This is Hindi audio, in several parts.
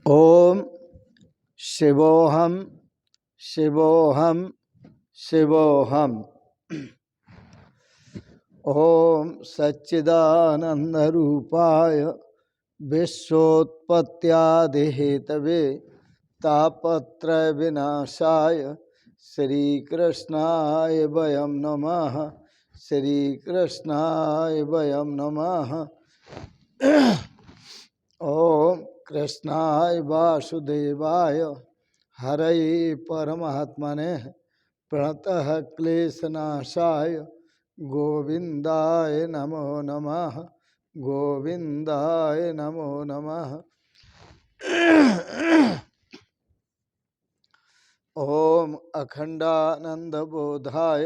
ओम शिवोहम शिवोहम शिवोहम। ओम सच्चिदानंदरूपाय विश्वोत्पत्त्यादिहेतवे तापत्रय विनाशाय श्रीकृष्णाय वयं नमः। श्रीकृष्णाय वयं नमः। ओम कृष्णाय वासुदेवाय हरये परमात्मने प्रणतः क्लेशनाशाय गोविंदाय नमो नमः। गोविंदाय नमो नमः। ओम अखंडानंदबोधाय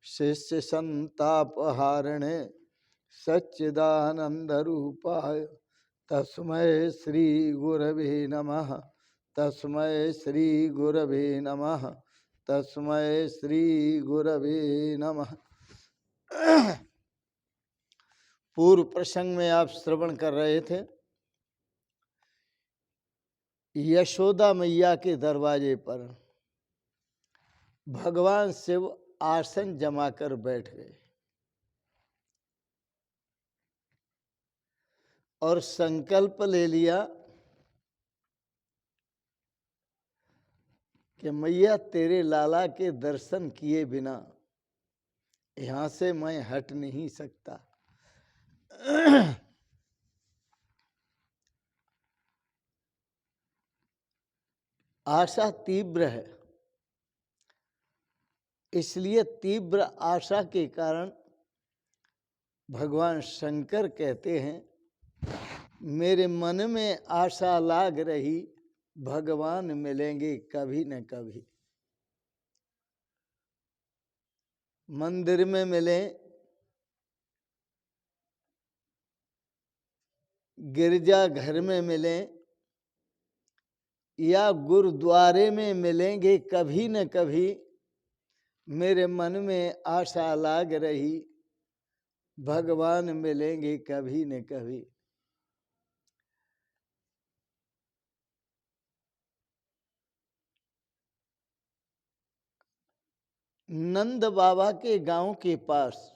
शिष्य संतापहारिणे सच्चिदानंदरूपाय तस्मै श्री गुरवे नमः। तस्मै श्री गुरवे नमः। तस्मै श्री गुरवे नमः। पूर्व प्रसंग में आप श्रवण कर रहे थे, यशोदा मैया के दरवाजे पर भगवान शिव आसन जमाकर बैठ गए और संकल्प ले लिया कि मैया तेरे लाला के दर्शन किए बिना यहाँ से मैं हट नहीं सकता। आशा तीव्र है, इसलिए तीव्र आशा के कारण भगवान शंकर कहते हैं, मेरे मन में आशा लाग रही, भगवान मिलेंगे कभी न कभी। मंदिर में मिले, गिरजा घर में मिले या गुरुद्वारे में मिलेंगे कभी न कभी। मेरे मन में आशा लाग रही, भगवान मिलेंगे कभी न कभी। नंद बाबा के गांव के पास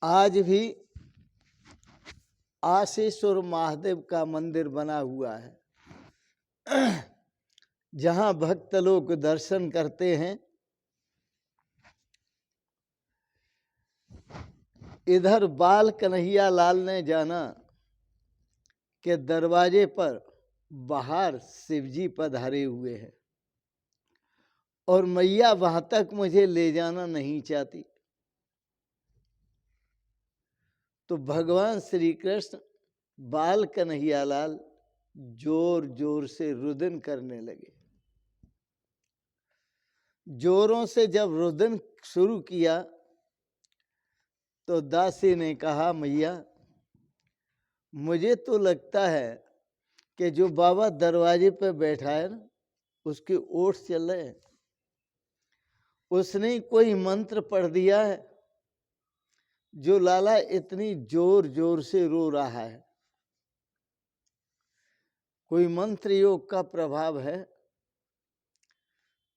आज भी आशीश्वर महादेव का मंदिर बना हुआ है, जहां भक्त लोग दर्शन करते हैं। इधर बाल कन्हैया लाल ने जाना कि दरवाजे पर बाहर शिवजी पधारे हुए हैं और मैया वहां तक मुझे ले जाना नहीं चाहती। तो भगवान श्री कृष्ण बाल कन्हैया लाल जोर जोर से रुदन करने लगे। जोरों से जब रुदन शुरू किया तो दासी ने कहा, मैया मुझे तो लगता है कि जो बाबा दरवाजे पर बैठा है ना, उसके ओठ चल रहे हैं। उसने कोई मंत्र पढ़ दिया है जो लाला इतनी जोर जोर से रो रहा है। कोई मंत्र योग का प्रभाव है,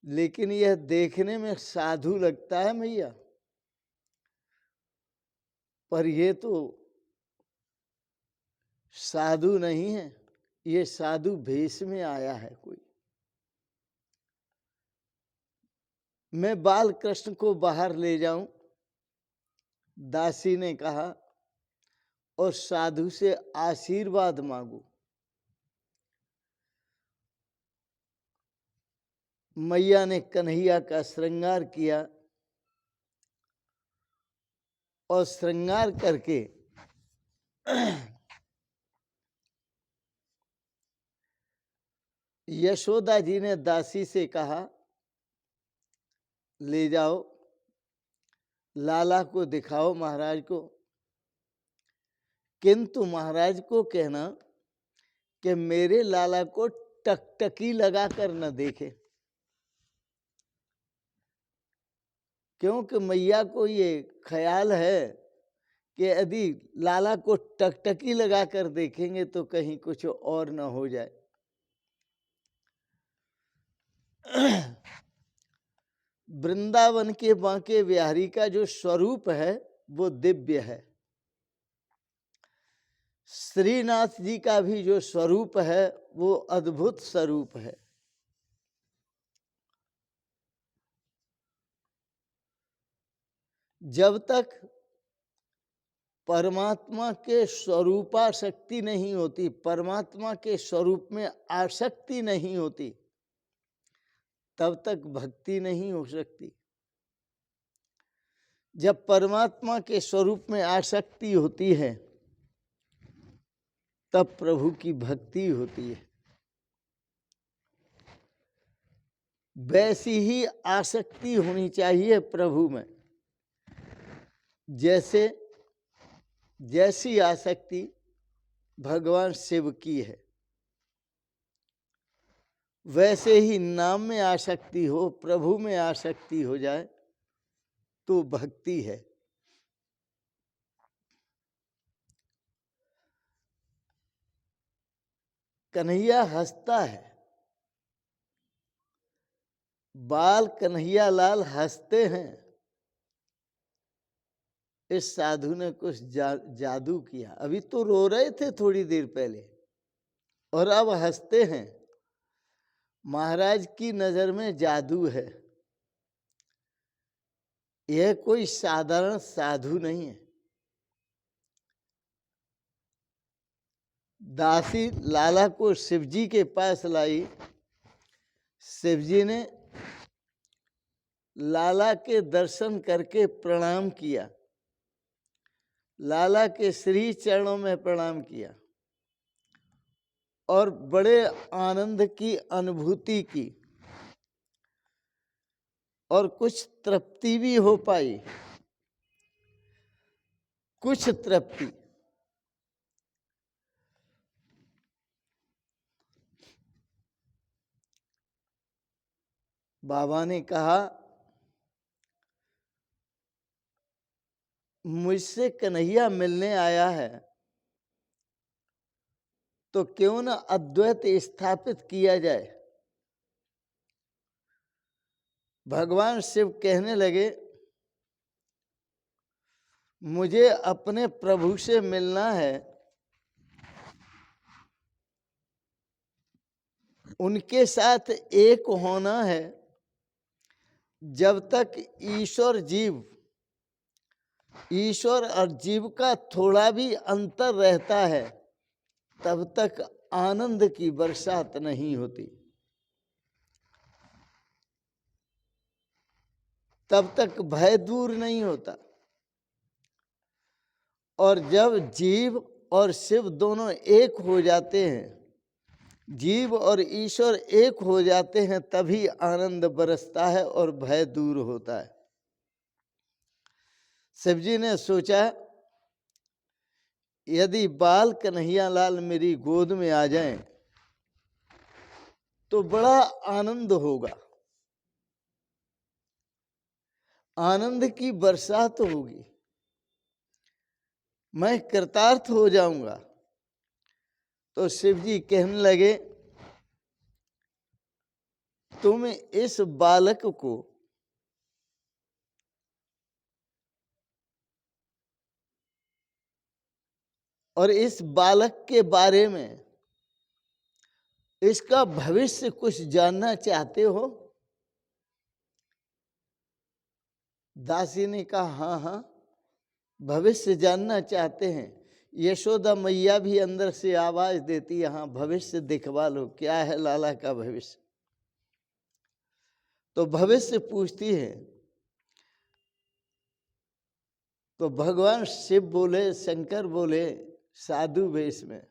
लेकिन यह देखने में साधु लगता है मैया, पर ये तो साधु नहीं है, ये साधु भेष में आया है कोई। मैं बाल कृष्ण को बाहर ले जाऊं, दासी ने कहा, और साधु से आशीर्वाद मांगू। मैया ने कन्हैया का श्रृंगार किया और श्रृंगार करके यशोदा जी ने दासी से कहा, ले जाओ लाला को दिखाओ महाराज को, किंतु महाराज को कहना कि मेरे लाला को टकटकी लगा कर न देखे, क्योंकि मैया को ये ख्याल है कि यदि लाला को टकटकी लगा कर देखेंगे तो कहीं कुछ और न हो जाए। वृंदावन के बांके बिहारी का जो स्वरूप है वो दिव्य है। श्रीनाथ जी का भी जो स्वरूप है वो अद्भुत स्वरूप है। जब तक परमात्मा के स्वरूपाशक्ति नहीं होती, परमात्मा के स्वरूप में आसक्ति नहीं होती, तब तक भक्ति नहीं हो सकती। जब परमात्मा के स्वरूप में आसक्ति होती है तब प्रभु की भक्ति होती है। वैसी ही आसक्ति होनी चाहिए प्रभु में, जैसी आसक्ति भगवान शिव की है। वैसे ही नाम में आसक्ति हो, प्रभु में आसक्ति हो जाए तो भक्ति है। कन्हैया हंसता है, बाल कन्हैया लाल हंसते हैं। इस साधु ने कुछ जादू किया। अभी तो रो रहे थे थोड़ी देर पहले और अब हंसते हैं। महाराज की नजर में जादू है। यह कोई साधारण साधु नहीं है। दासी लाला को शिवजी के पास लाई। शिवजी ने लाला के दर्शन करके प्रणाम किया, लाला के श्री चरणों में प्रणाम किया और बड़े आनंद की अनुभूति की और कुछ तृप्ति भी हो पाई। कुछ तृप्ति। बाबा ने कहा, मुझसे कन्हैया मिलने आया है तो क्यों न अद्वैत स्थापित किया जाए। भगवान शिव कहने लगे, मुझे अपने प्रभु से मिलना है, उनके साथ एक होना है। जब तक ईश्वर और जीव का थोड़ा भी अंतर रहता है तब तक आनंद की बरसात नहीं होती, तब तक भय दूर नहीं होता। और जब जीव और शिव दोनों एक हो जाते हैं, जीव और ईश्वर एक हो जाते हैं, तभी आनंद बरसता है और भय दूर होता है। शिवजी ने सोचा, यदि बाल कन्हैया लाल मेरी गोद में आ जाएं तो बड़ा आनंद होगा, आनंद की बरसात होगी, मैं कृतार्थ हो जाऊंगा। तो शिवजी कहने लगे, तुम इस बालक को और इस बालक के बारे में, इसका भविष्य कुछ जानना चाहते हो? दासी ने कहा, हाँ हाँ, भविष्य जानना चाहते हैं। यशोदा मैया भी अंदर से आवाज देती है, हाँ भविष्य दिखवा लो, क्या है लाला का भविष्य। तो भविष्य पूछती है। तो भगवान शिव बोले, शंकर बोले साधु वेश में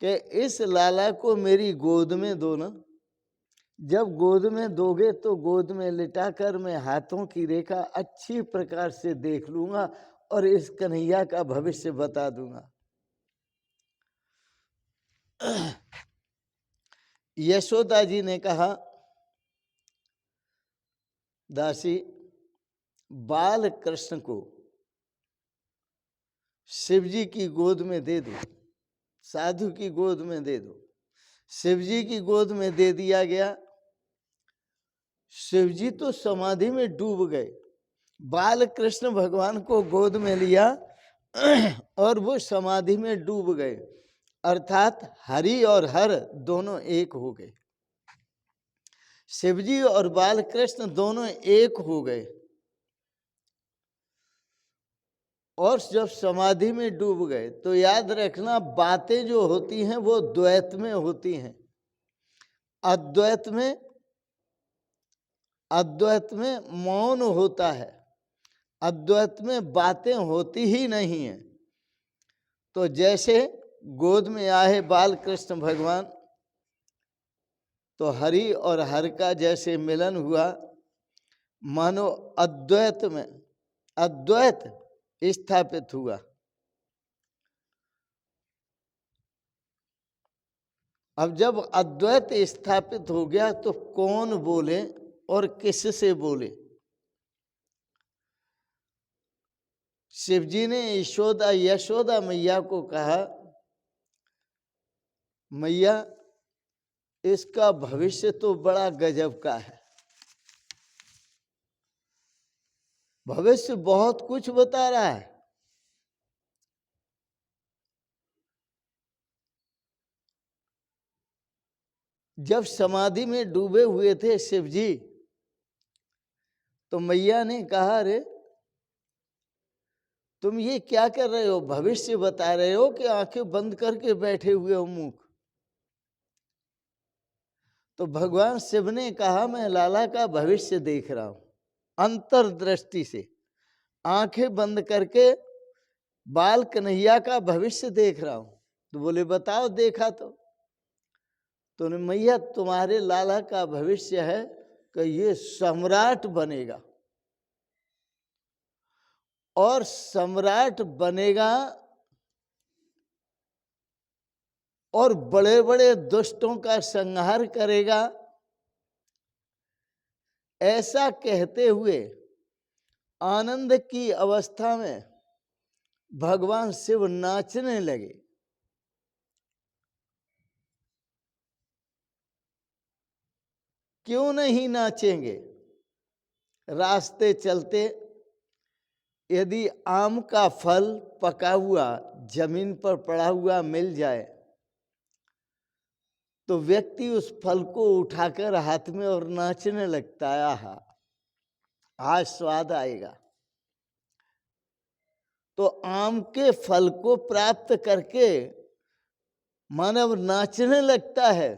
कि इस लाला को मेरी गोद में दो ना। जब गोद में दोगे तो गोद में लिटाकर मैं हाथों की रेखा अच्छी प्रकार से देख लूंगा और इस कन्हैया का भविष्य बता दूंगा। यशोदा जी ने कहा, दासी बाल कृष्ण को शिव जी की गोद में दे दो, साधु की गोद में दे दो। शिव जी की गोद में दे दिया गया। शिव जी तो समाधि में डूब गए। बाल कृष्ण भगवान को गोद में लिया और वो समाधि में डूब गए, अर्थात हरि और हर दोनों एक हो गए। शिवजी और बाल कृष्ण दोनों एक हो गए। और जब समाधि में डूब गए तो याद रखना, बातें जो होती हैं वो द्वैत में होती हैं। अद्वैत में मौन होता है, अद्वैत में बातें होती ही नहीं है। तो जैसे गोद में आए बाल कृष्ण भगवान, तो हरि और हर का जैसे मिलन हुआ, मानो अद्वैत में अद्वैत स्थापित हुआ। अब जब अद्वैत स्थापित हो गया तो कौन बोले और किससे बोले? शिवजी ने यशोदा मैया को कहा, मैया इसका भविष्य तो बड़ा गजब का है, भविष्य बहुत कुछ बता रहा है। जब समाधि में डूबे हुए थे शिवजी, तो मैया ने कहा, रे तुम ये क्या कर रहे हो? भविष्य बता रहे हो कि आंखें बंद करके बैठे हुए हो मूक? तो भगवान शिव ने कहा, मैं लाला का भविष्य देख रहा हूं अंतर्दृष्टि से, आंखें बंद करके बाल कन्हैया का भविष्य देख रहा हूं। तो बोले बताओ देखा तो मैया तुम्हारे लाला का भविष्य है कि ये सम्राट बनेगा, और सम्राट बनेगा और बड़े बड़े दुष्टों का संहार करेगा। ऐसा कहते हुए आनंद की अवस्था में भगवान शिव नाचने लगे। क्यों नहीं नाचेंगे? रास्ते चलते यदि आम का फल पका हुआ जमीन पर पड़ा हुआ मिल जाए तो व्यक्ति उस फल को उठाकर हाथ में और नाचने लगता है, आहा आज स्वाद आएगा। तो आम के फल को प्राप्त करके मानव नाचने लगता है।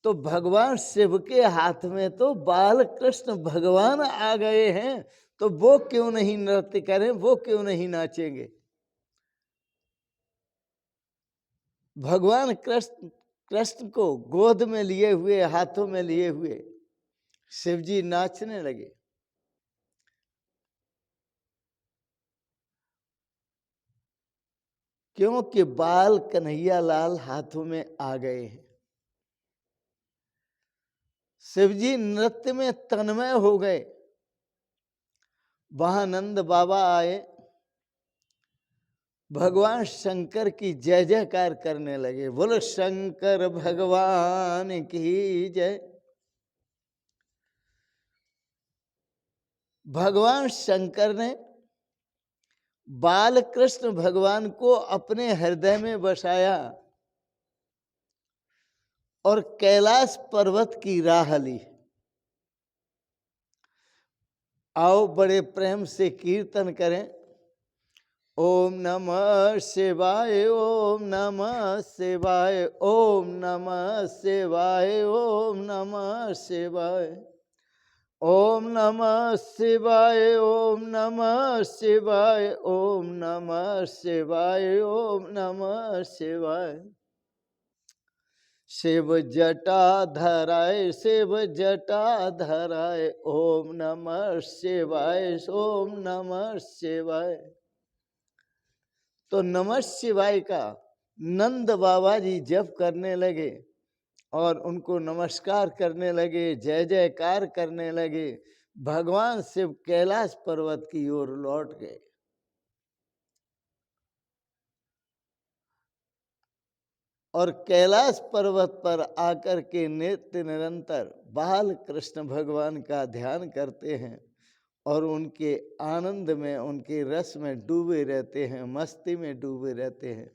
तो भगवान शिव के हाथ में तो बाल कृष्ण भगवान आ गए हैं, तो वो क्यों नहीं नृत्य करें, वो क्यों नहीं नाचेंगे? भगवान कृष्ण को गोद में लिए हुए, हाथों में लिए हुए शिवजी नाचने लगे। क्योंकि बाल कन्हैया लाल हाथों में आ गए हैं। शिवजी नृत्य में तन्मय हो गए। वहां नंद बाबा आए, भगवान शंकर की जय जयकार करने लगे, बोलो शंकर भगवान की जय। भगवान शंकर ने बाल कृष्ण भगवान को अपने हृदय में बसाया और कैलाश पर्वत की राह ली। आओ बड़े प्रेम से कीर्तन करें, ओम नमः शिवाय, ओम नमः शिवाय, ओम नमः शिवाय, ओम नमः शिवाय, ओम नमः शिवाय, ओम नमः शिवाय, ओम नमः शिवाय, ओम नमः शिवाय। शिव जटा धराय, शिव जटा धराय, ओम नमः शिवाय, ओम नमः शिवाय। तो नमः शिवाय का नंद बाबा जी जप करने लगे और उनको नमस्कार करने लगे, जय जयकार करने लगे। भगवान शिव कैलाश पर्वत की ओर लौट गए। और कैलाश पर्वत पर आकर के नित्य निरंतर बाल कृष्ण भगवान का ध्यान करते हैं और उनके आनंद में, उनके रस में डूबे रहते हैं, मस्ती में डूबे रहते हैं।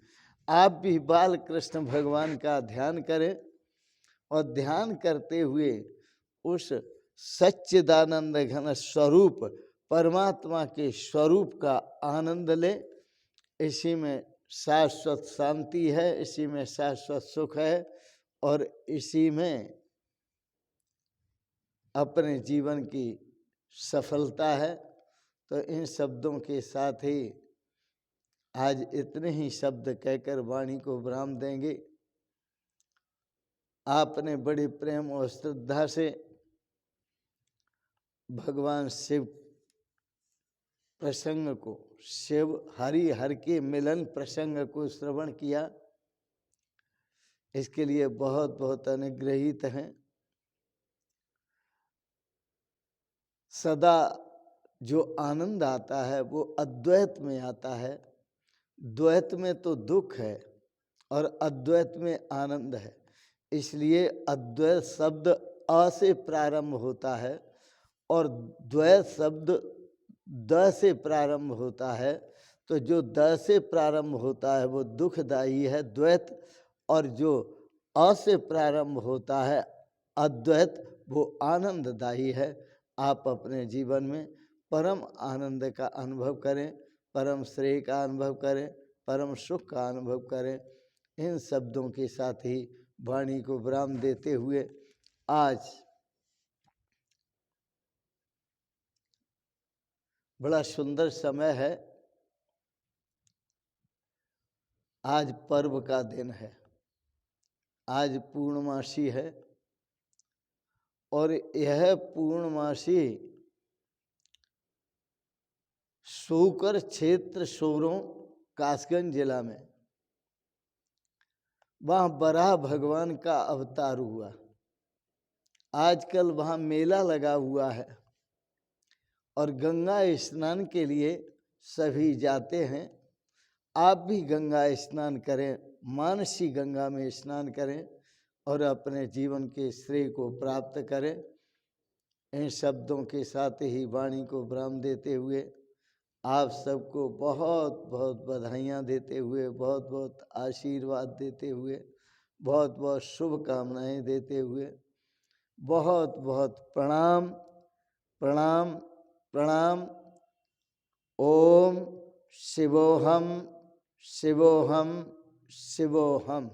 आप भी बाल कृष्ण भगवान का ध्यान करें और ध्यान करते हुए उस सच्चिदानंद घन स्वरूप परमात्मा के स्वरूप का आनंद लें। इसी में शाश्वत शांति है, इसी में शाश्वत सुख है और इसी में अपने जीवन की सफलता है। तो इन शब्दों के साथ ही आज इतने ही शब्द कहकर वाणी को विराम देंगे। आपने बड़े प्रेम और श्रद्धा से भगवान शिव प्रसंग को, शिव हरि हर के मिलन प्रसंग को श्रवण किया, इसके लिए बहुत बहुत अनुग्रहित हैं। सदा जो आनंद आता है वो अद्वैत में आता है। द्वैत में तो दुख है और अद्वैत में आनंद है। इसलिए अद्वैत शब्द अ से प्रारंभ होता है और द्वैत शब्द द से प्रारंभ होता है। तो जो द से प्रारंभ होता है वो दुखदायी है द्वैत, और जो अ से प्रारंभ होता है अद्वैत वो आनंददायी है। आप अपने जीवन में परम आनंद का अनुभव करें, परम श्रेय का अनुभव करें, परम सुख का अनुभव करें। इन शब्दों के साथ ही वाणी को विराम देते हुए आज बड़ा सुंदर समय है। आज पर्व का दिन है, आज पूर्णमासी है और यह पूर्णमासी सोकर क्षेत्र सोरों कासगंज जिला में, वहाँ बराह भगवान का अवतार हुआ। आजकल वहाँ मेला लगा हुआ है और गंगा स्नान के लिए सभी जाते हैं। आप भी गंगा स्नान करें, मानसी गंगा में स्नान करें और अपने जीवन के श्रेय को प्राप्त करें। इन शब्दों के साथ ही वाणी को विराम देते हुए आप सबको बहुत बहुत बधाइयाँ देते हुए, बहुत बहुत आशीर्वाद देते हुए, बहुत बहुत शुभकामनाएं देते हुए, बहुत बहुत प्रणाम प्रणाम प्रणाम। ओम शिवोहम शिवोहम शिवोहम।